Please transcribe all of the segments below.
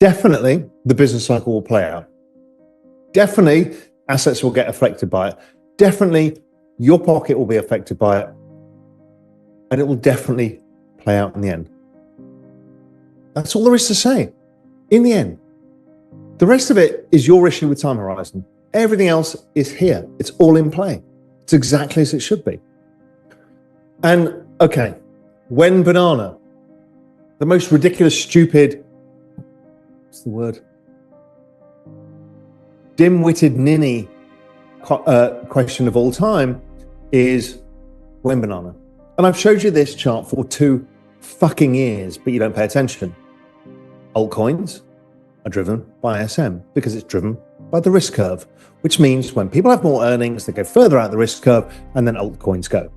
Definitely the business cycle will play out. Definitely assets will get affected by it. Definitely your pocket will be affected by it. And it will definitely play out in the end. That's all there is to say. In the end, the rest of it is your issue with time horizon. Everything else is here. It's all in play. It's exactly as it should be. And okay, when banana, the most ridiculous, stupid, what's the word? Dim-witted ninny question of all time is when banana. And I've showed you this chart for 2 fucking years, but you don't pay attention. Altcoins are driven by ISM because it's driven by the risk curve, which means when people have more earnings, they go further out the risk curve and then altcoins go.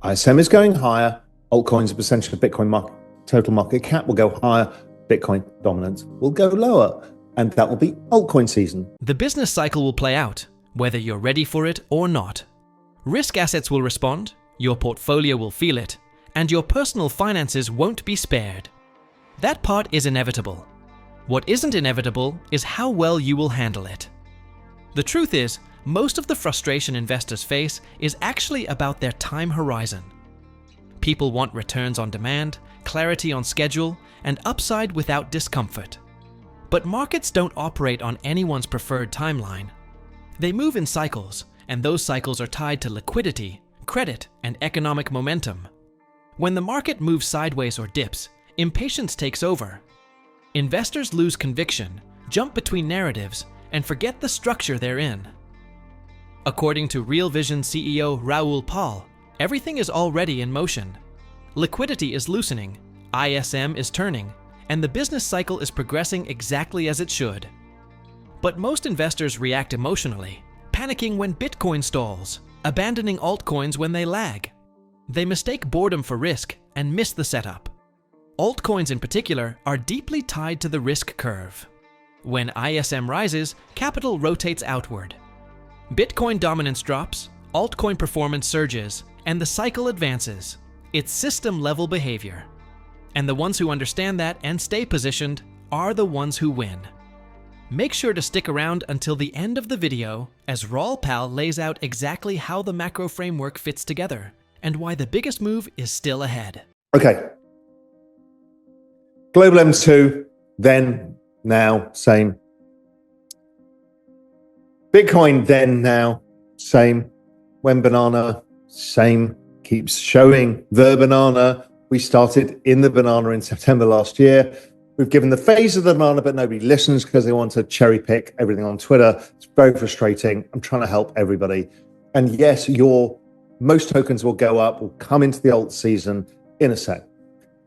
ISM is going higher. Altcoins, a percentage of Bitcoin total market cap, will go higher. Bitcoin dominance will go lower. And that will be altcoin season. The business cycle will play out, whether you're ready for it or not. Risk assets will respond, your portfolio will feel it, and your personal finances won't be spared. That part is inevitable. What isn't inevitable is how well you will handle it. The truth is, most of the frustration investors face is actually about their time horizon. People want returns on demand, clarity on schedule, and upside without discomfort. But markets don't operate on anyone's preferred timeline. They move in cycles, and those cycles are tied to liquidity, credit, and economic momentum. When the market moves sideways or dips, impatience takes over. Investors lose conviction, jump between narratives, and forget the structure they're in. According to Real Vision CEO Raoul, everything is already in motion. Liquidity is loosening, ISM is turning, and the business cycle is progressing exactly as it should. But most investors react emotionally, panicking when Bitcoin stalls, abandoning altcoins when they lag. They mistake boredom for risk and miss the setup. Altcoins in particular are deeply tied to the risk curve. When ISM rises, capital rotates outward. Bitcoin dominance drops, altcoin performance surges, and the cycle advances. It's system-level behavior. And the ones who understand that and stay positioned are the ones who win. Make sure to stick around until the end of the video as Raoul lays out exactly how the macro framework fits together and why the biggest move is still ahead. Okay. Global M2, then, now, same. Bitcoin, then, now, same. When banana, same. Keeps showing the banana. We started in the banana in September last year. We've given the phase of the banana, but nobody listens because they want to cherry pick everything on Twitter. It's very frustrating. I'm trying to help everybody. And yes, most tokens will go up, will come into the alt season in a sec.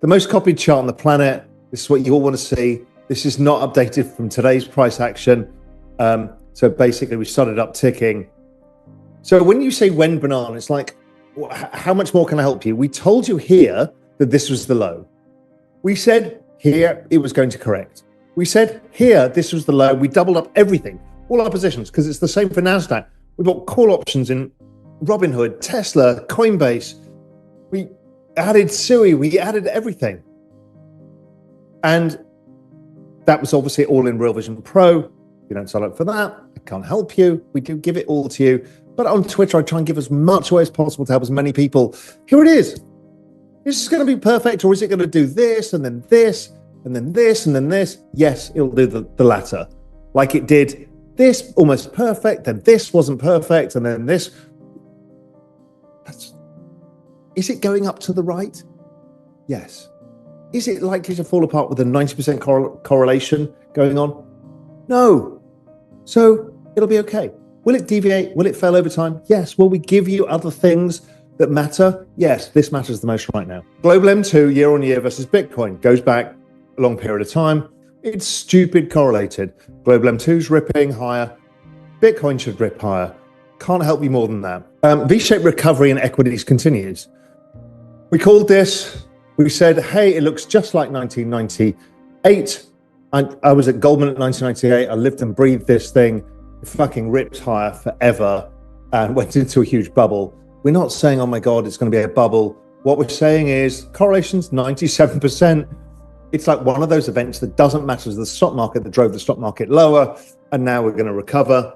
The most copied chart on the planet. This is what you all want to see. This is not updated from today's price action. So basically we started up ticking. So when you say when banana, it's like, how much more can I help you? We told you here that this was the low. We said here it was going to correct. We said here this was the low. We doubled up everything, all our positions, because it's the same for NASDAQ. We bought call options in Robinhood, Tesla, Coinbase. We added SUI, we added everything. And that was obviously all in Real Vision Pro. If you don't sign up for that, I can't help you. We do give it all to you. But on Twitter, I try and give as much away as possible to help as many people. Here it is. Is this going to be perfect, or is it going to do this, and then this, and then this, and then this? Yes, it'll do the latter. Like it did this, almost perfect, then this wasn't perfect, and then this. Is it going up to the right? Yes. Is it likely to fall apart with a 90% correlation going on? No. So it'll be okay. Will it deviate? Will it fail over time? Yes. Will we give you other things that matter? Yes, this matters the most right now. Global M2 year on year versus Bitcoin goes back a long period of time. It's stupid correlated. Global M2's ripping higher. Bitcoin should rip higher. Can't help you more than that. V-shaped recovery in equities continues. We called this. We said, hey, it looks just like 1998. I was at Goldman at 1998. I lived and breathed this thing. It fucking ripped higher forever and went into a huge bubble. We're not saying, oh my God, it's going to be a bubble. What we're saying is correlation's 97%. It's like one of those events that doesn't matter to the stock market, that drove the stock market lower, and now we're going to recover.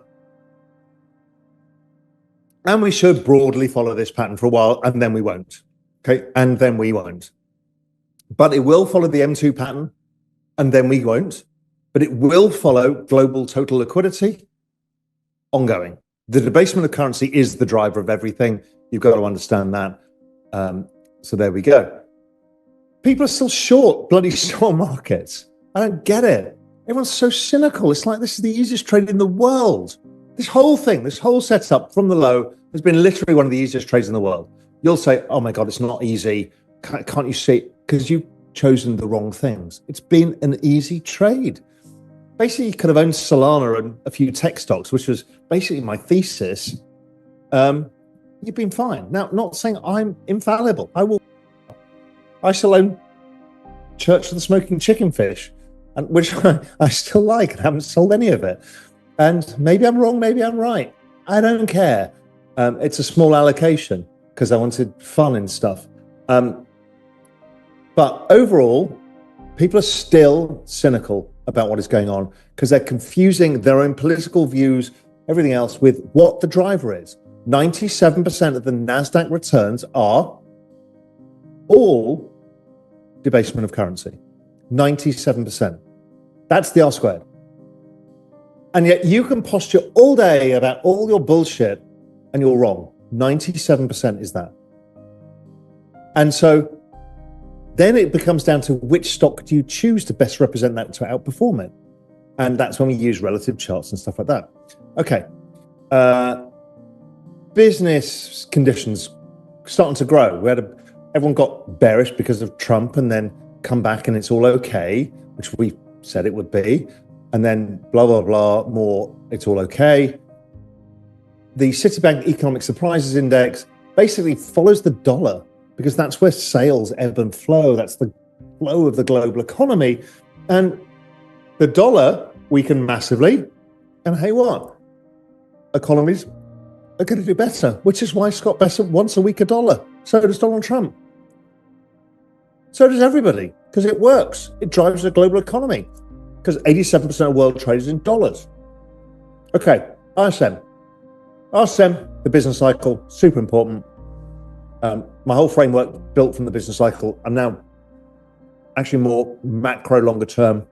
And we should broadly follow this pattern for a while, and then we won't. Okay, and then we won't. But it will follow the M2 pattern, and then we won't. But it will follow global total liquidity ongoing. The debasement of currency is the driver of everything. You've got to understand that. So there we go. People are still short bloody stock markets. I don't get it. Everyone's so cynical. It's like this is the easiest trade in the world. This whole thing, this whole setup from the low has been literally one of the easiest trades in the world. You'll say, oh my God, it's not easy. Can't you see it? Because you've chosen the wrong things. It's been an easy trade. Basically, you could have owned Solana and a few tech stocks, which was basically my thesis. You've been fine. Now, not saying I'm infallible. I still own Church of the Smoking Chicken Fish, and which I still like and haven't sold any of it. And maybe I'm wrong, maybe I'm right. I don't care. It's a small allocation because I wanted fun and stuff. But overall, people are still cynical about what is going on because they're confusing their own political views, everything else, with what the driver is. 97% of the NASDAQ returns are all debasement of currency. 97%. That's the R squared. And yet you can posture all day about all your bullshit and you're wrong. 97% is that. And so then it becomes down to which stock do you choose to best represent that to outperform it. And that's when we use relative charts and stuff like that. Okay. Business conditions starting to grow. Everyone got bearish because of Trump and then come back and it's all okay, which we said it would be. And then blah, blah, blah, more, it's all okay. The Citibank Economic Surprises Index basically follows the dollar because that's where sales ebb and flow. That's the flow of the global economy. And the dollar weakened massively. And hey, what? Economies are going to do better, which is why Scott Bessent wants a weaker dollar. So does Donald Trump. So does everybody, because it works. It drives the global economy, because 87% of world trade is in dollars. Okay, RSM. RSM, the business cycle, super important. My whole framework built from the business cycle. I'm now actually more macro, longer term,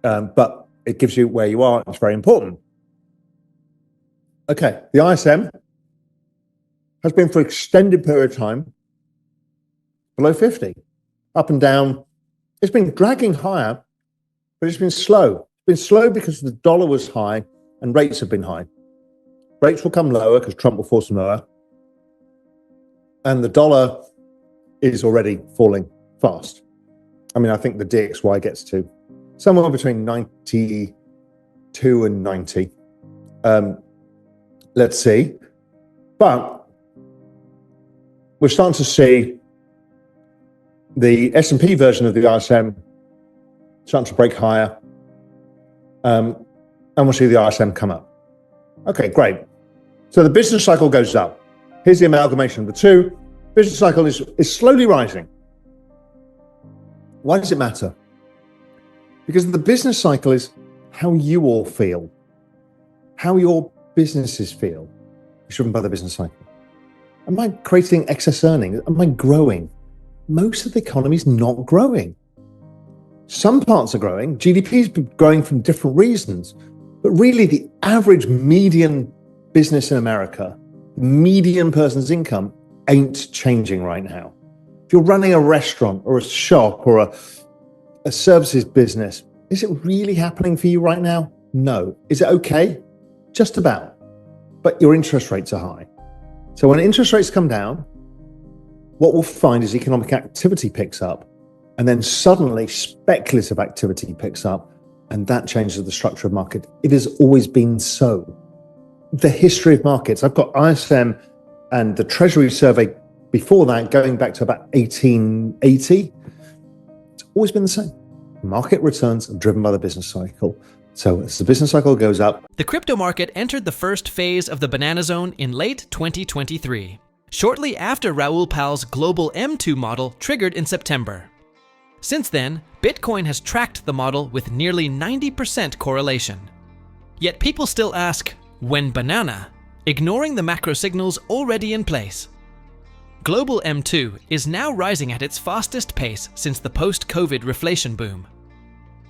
but it gives you where you are. It's very important. Okay, the ISM has been for an extended period of time below 50, up and down. It's been dragging higher, but it's been slow. It's been slow because the dollar was high and rates have been high. Rates will come lower because Trump will force them lower. And the dollar is already falling fast. I mean, I think the DXY gets to somewhere between 92 and 90. Let's see. But we're starting to see the S&P version of the ISM starting to break higher. And we'll see the ISM come up. Okay, great. So the business cycle goes up. Here's the amalgamation of the two. Business cycle is slowly rising. Why does it matter? Because the business cycle is how you all feel, how your businesses feel. It's driven by the business cycle. Am I creating excess earnings? Am I growing? Most of the economy is not growing. Some parts are growing. GDP is growing from different reasons. But really, the average median business in America, median person's income, ain't changing right now. If you're running a restaurant or a shop or a services business, is it really happening for you right now? No. Is it okay? Just about. But your interest rates are high. So when interest rates come down, what we'll find is economic activity picks up, and then suddenly speculative activity picks up, and that changes the structure of market. It has always been so. The history of markets, I've got ISM and the Treasury survey before that, going back to about 1880. It's always been the same. Market returns are driven by the business cycle. So as the business cycle goes up. The crypto market entered the first phase of the banana zone in late 2023, shortly after Raoul Pal's global M2 model triggered in September. Since then, Bitcoin has tracked the model with nearly 90% correlation. Yet people still ask, when banana? Ignoring the macro signals already in place. Global M2 is now rising at its fastest pace since the post-COVID reflation boom.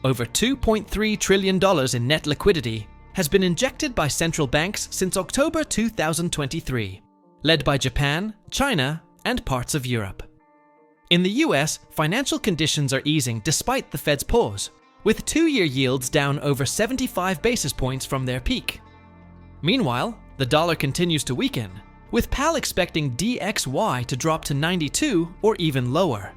Over $2.3 trillion in net liquidity has been injected by central banks since October 2023, led by Japan, China, and parts of Europe. In the US, financial conditions are easing despite the Fed's pause, with two-year yields down over 75 basis points from their peak. Meanwhile, the dollar continues to weaken, with PAL expecting DXY to drop to 92 or even lower.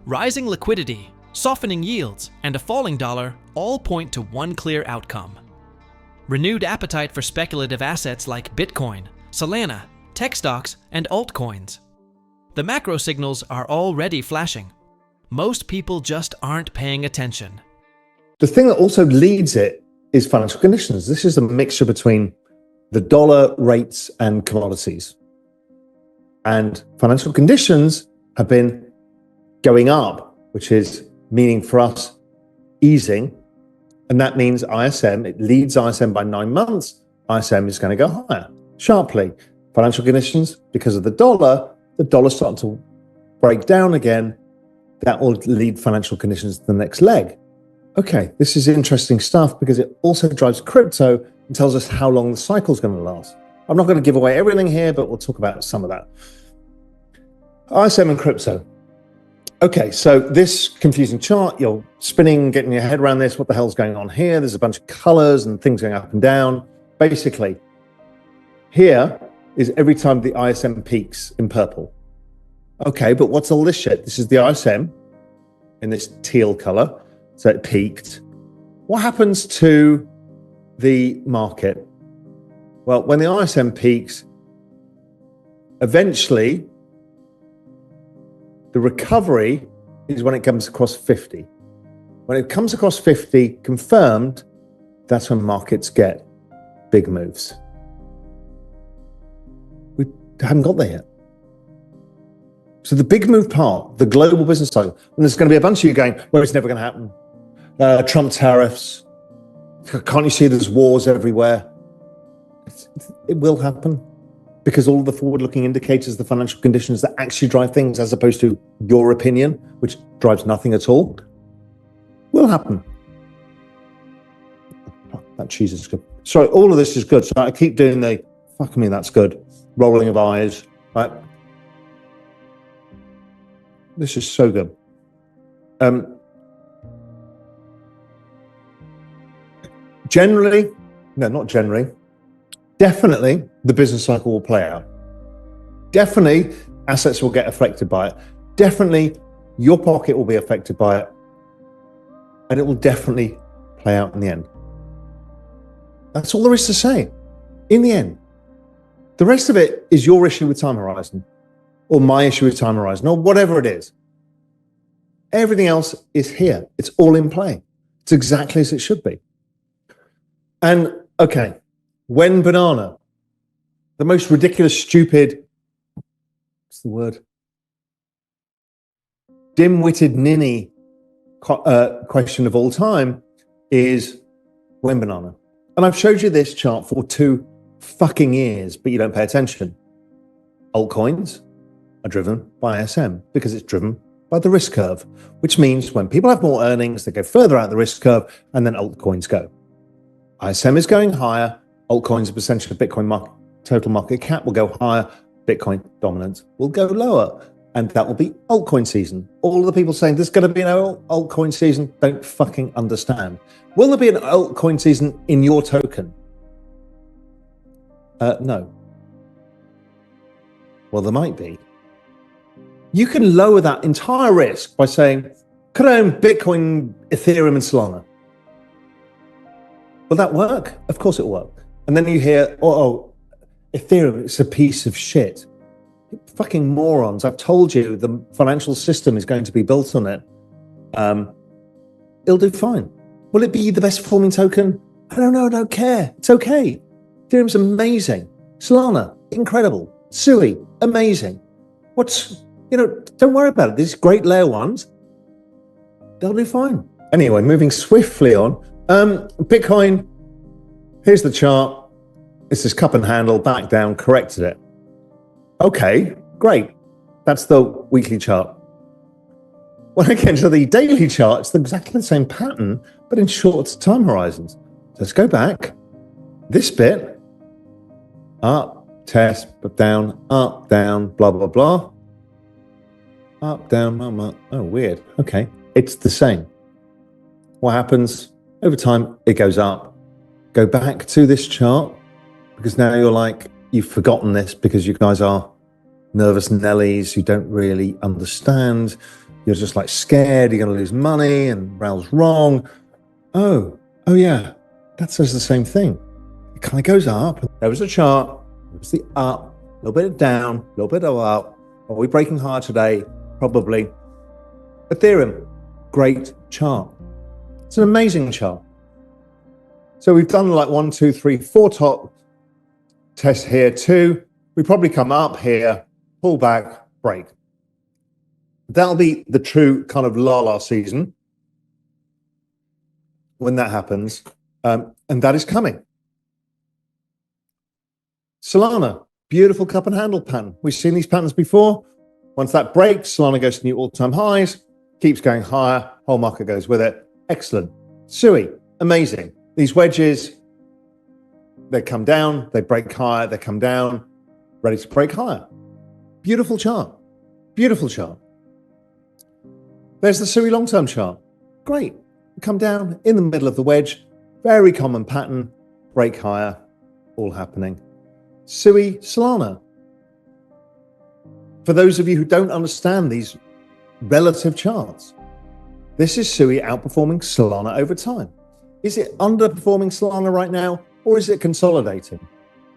Rising liquidity, softening yields, and a falling dollar all point to one clear outcome: renewed appetite for speculative assets like Bitcoin, Solana, tech stocks, and altcoins. The macro signals are already flashing. Most people just aren't paying attention. The thing that also leads it is financial conditions. This is a mixture between the dollar, rates, and commodities. And financial conditions have been going up, which is meaning for us easing. And that means ISM, it leads ISM by 9 months. ISM is going to go higher sharply. Financial conditions, because of the dollar's starting to break down again. That will lead financial conditions to the next leg. Okay, this is interesting stuff because it also drives crypto and tells us how long the cycle is going to last. I'm not going to give away everything here, but we'll talk about some of that. ISM and crypto. Okay, so this confusing chart, you're spinning, getting your head around this. What the hell's going on here? There's a bunch of colors and things going up and down. Basically, here is every time the ISM peaks in purple. Okay, but what's all this shit? This is the ISM in this teal color. So it peaked. What happens to the market? Well, when the ISM peaks, eventually the recovery is when it comes across 50. When it comes across 50 confirmed, that's when markets get big moves. We haven't got there yet. So the big move part, the global business cycle, and there's going to be a bunch of you going, well, it's never going to happen. Trump tariffs. Can't you see there's wars everywhere? It will happen because all of the forward-looking indicators, the financial conditions that actually drive things as opposed to your opinion, which drives nothing at all, will happen. Oh, that cheese is good. Sorry, all of this is good. So I keep doing the, fuck me, that's good. Rolling of eyes, right? This is so good. Generally, no, not generally, definitely the business cycle will play out. Definitely assets will get affected by it. Definitely your pocket will be affected by it. And it will definitely play out in the end. That's all there is to say. In the end, the rest of it is your issue with time horizon, or my issue with time horizon, or whatever it is. Everything else is here. It's all in play. It's exactly as it should be. And okay, when banana, the most ridiculous, stupid, what's the word? Dim-witted ninny question of all time is when banana. And I've showed you this chart for 2 fucking years, but you don't pay attention. Altcoins are driven by ISM because it's driven by the risk curve, which means when people have more earnings, they go further out the risk curve and then altcoins go. ISM is going higher. Altcoins, a percentage of Bitcoin total market cap, will go higher. Bitcoin dominance will go lower. And that will be altcoin season. All of the people saying there's going to be no altcoin season don't fucking understand. Will there be an altcoin season in your token? No. Well, there might be. You can lower that entire risk by saying, could I own Bitcoin, Ethereum, and Solana? Will that work? Of course it'll work. And then you hear, oh, Ethereum, it's a piece of shit. Fucking morons. I've told you the financial system is going to be built on it. It'll do fine. Will it be the best performing token? I don't know. I don't care. It's okay. Ethereum's amazing. Solana, incredible. Sui, amazing. Don't worry about it. These great layer ones, they'll do fine. Anyway, moving swiftly on. Bitcoin, here's the chart. It's this cup and handle, back down, corrected it. Okay, great. That's the weekly chart. When I get to the daily chart, it's exactly the same pattern, but in short time horizons. Let's go back. This bit, up, test, but down, blah, blah, blah. Up, down, oh, weird. Okay, it's the same. What happens? Over time, it goes up. Go back to this chart, because now you're like, you've forgotten this because you guys are nervous Nellies who don't really understand. You're just like scared, you're going to lose money and Raoul's wrong. Oh yeah, that says the same thing. It kind of goes up. There was a chart, it was the up, a little bit of down, a little bit of up. Are we breaking higher today? Probably. Ethereum, great chart. It's an amazing chart. So we've done like 1, 2, 3, 4 top tests here, 2. We probably come up here, pull back, break. That'll be the true kind of la-la season when that happens. And that is coming. Solana, beautiful cup and handle pattern. We've seen these patterns before. Once that breaks, Solana goes to new all-time highs, keeps going higher, whole market goes with it. Excellent. Sui, amazing. These wedges, they come down, they break higher, they come down, ready to break higher. Beautiful chart. Beautiful chart. There's the Sui long-term chart. Great. Come down in the middle of the wedge. Very common pattern. Break higher. All happening. Sui Solana. For those of you who don't understand these relative charts, this is Sui outperforming Solana over time. Is it underperforming Solana right now, or is it consolidating?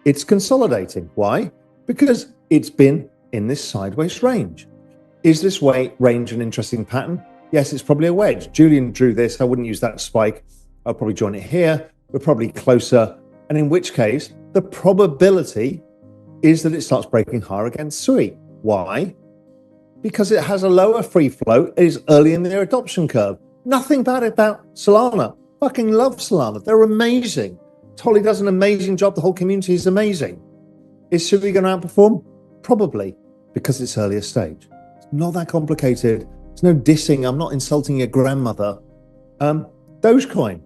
It's consolidating. Why? Because it's been in this sideways range. Is this range an interesting pattern? Yes, it's probably a wedge. Julian drew this. I wouldn't use that spike. I'll probably join it here. We're probably closer. And in which case, the probability is that it starts breaking higher against Sui. Why? Because it has a lower free float. It is early in their adoption curve. Nothing bad about Solana. Fucking love Solana. They're amazing. Tolly does an amazing job. The whole community is amazing. Is Sui going to outperform? Probably, because it's earlier stage. It's not that complicated. There's no dissing. I'm not insulting your grandmother. Dogecoin.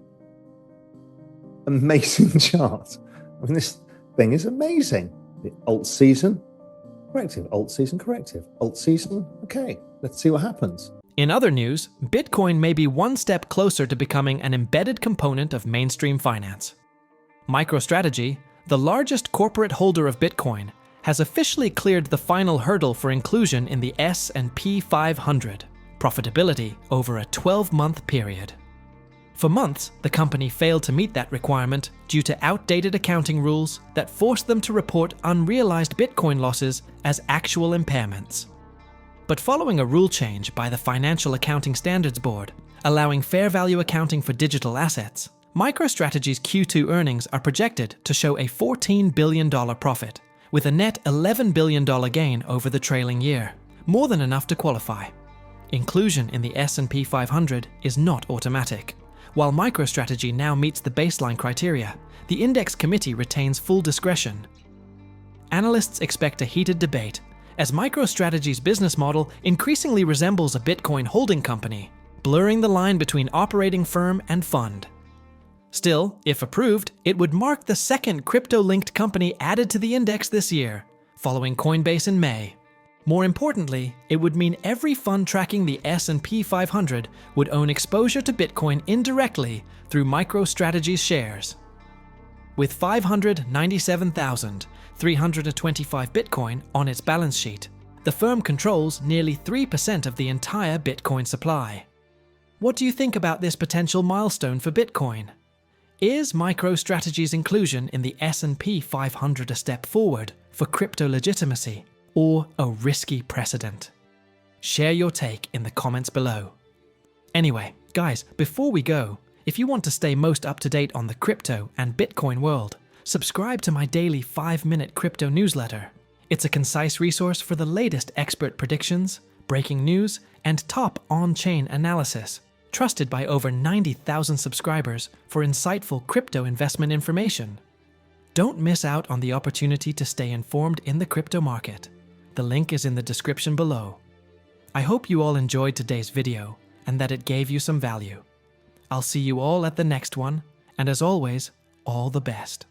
Amazing chart. I mean, this thing is amazing. The alt season, corrective. Alt season, corrective. Alt season, okay. Let's see what happens. In other news, Bitcoin may be one step closer to becoming an embedded component of mainstream finance. MicroStrategy, the largest corporate holder of Bitcoin, has officially cleared the final hurdle for inclusion in the S&P 500, profitability over a 12-month period. For months, the company failed to meet that requirement due to outdated accounting rules that forced them to report unrealized Bitcoin losses as actual impairments. But following a rule change by the Financial Accounting Standards Board, allowing fair value accounting for digital assets, MicroStrategy's Q2 earnings are projected to show a $14 billion profit, with a net $11 billion gain over the trailing year, more than enough to qualify. Inclusion in the S&P 500 is not automatic. While MicroStrategy now meets the baseline criteria, the index committee retains full discretion. Analysts expect a heated debate, as MicroStrategy's business model increasingly resembles a Bitcoin holding company, blurring the line between operating firm and fund. Still, if approved, it would mark the second crypto-linked company added to the index this year, following Coinbase in May. More importantly, it would mean every fund tracking the S&P 500 would own exposure to Bitcoin indirectly through MicroStrategy's shares. With 597,325 Bitcoin on its balance sheet, the firm controls nearly 3% of the entire Bitcoin supply. What do you think about this potential milestone for Bitcoin? Is MicroStrategy's inclusion in the S&P 500 a step forward for crypto legitimacy, or a risky precedent? Share your take in the comments below. Anyway, guys, before we go, if you want to stay most up to date on the crypto and Bitcoin world, subscribe to my daily 5-minute crypto newsletter. It's a concise resource for the latest expert predictions, breaking news, and top on-chain analysis. trusted by over 90,000 subscribers for insightful crypto investment information. Don't miss out on the opportunity to stay informed in the crypto market. The link is in the description below. I hope you all enjoyed today's video and that it gave you some value. I'll see you all at the next one, and as always, all the best.